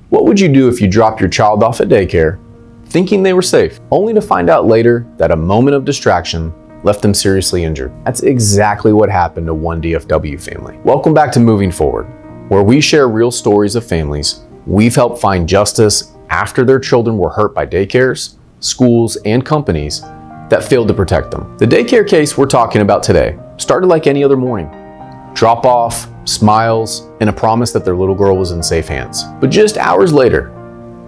What would you do if you dropped your child off at daycare, thinking they were safe, only to find out later that a moment of distraction left them seriously injured? That's exactly what happened to one DFW family. Welcome back to Moving Forward, where we share real stories of families we've helped find justice after their children were hurt by daycares, schools, and companies that failed to protect them. The daycare case we're talking about today started like any other morning. Drop off, smiles, and a promise that their little girl was in safe hands. But just hours later,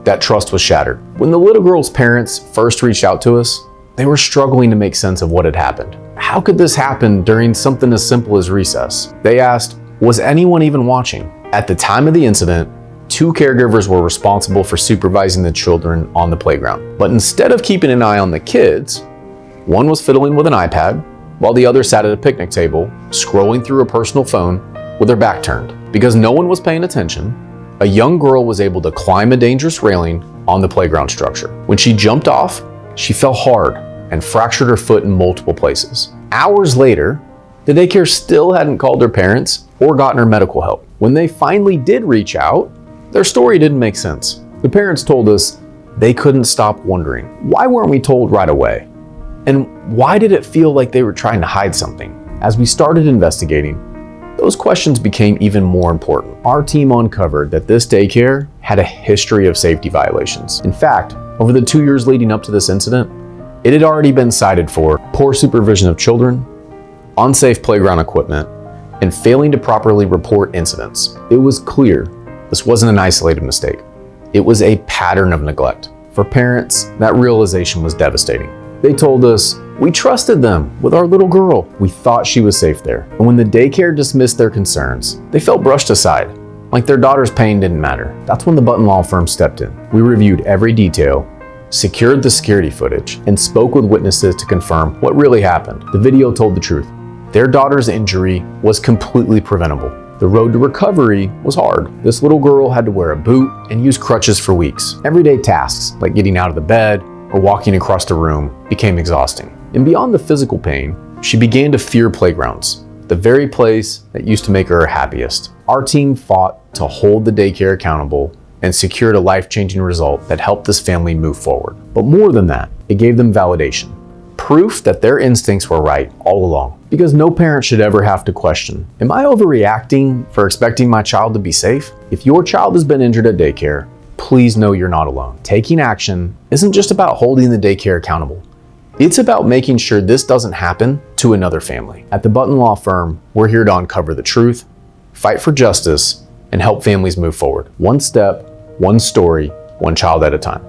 that trust was shattered. When the little girl's parents first reached out to us, they were struggling to make sense of what had happened. How could this happen during something as simple as recess? They asked, was anyone even watching? At the time of the incident, 2 caregivers were responsible for supervising the children on the playground. But instead of keeping an eye on the kids, one was fiddling with an iPad, while the other sat at a picnic table, scrolling through a personal phone with her back turned. Because no one was paying attention, a young girl was able to climb a dangerous railing on the playground structure. When she jumped off, she fell hard and fractured her foot in multiple places. Hours later, the daycare still hadn't called her parents or gotten her medical help. When they finally did reach out, their story didn't make sense. The parents told us they couldn't stop wondering, why weren't we told right away? And why did it feel like they were trying to hide something? As we started investigating, those questions became even more important. Our team uncovered that this daycare had a history of safety violations. In fact, over the 2 years leading up to this incident, it had already been cited for poor supervision of children, unsafe playground equipment, and failing to properly report incidents. It was clear this wasn't an isolated mistake. It was a pattern of neglect. For parents, that realization was devastating. They told us, we trusted them with our little girl. We thought she was safe there. And when the daycare dismissed their concerns, they felt brushed aside, like their daughter's pain didn't matter. That's when the Button Law Firm stepped in. We reviewed every detail, secured the security footage, and spoke with witnesses to confirm what really happened. The video told the truth. Their daughter's injury was completely preventable. The road to recovery was hard. This little girl had to wear a boot and use crutches for weeks. Everyday tasks, like getting out of the bed or walking across the room, became exhausting. And beyond the physical pain, she began to fear playgrounds, the very place that used to make her happiest. Our team fought to hold the daycare accountable and secured a life-changing result that helped this family move forward. But more than that, it gave them validation. Proof that their instincts were right all along. Because no parent should ever have to question, am I overreacting for expecting my child to be safe? If your child has been injured at daycare, please know you're not alone. Taking action isn't just about holding the daycare accountable. It's about making sure this doesn't happen to another family. At the Button Law Firm, we're here to uncover the truth, fight for justice, and help families move forward. One step, one story, one child at a time.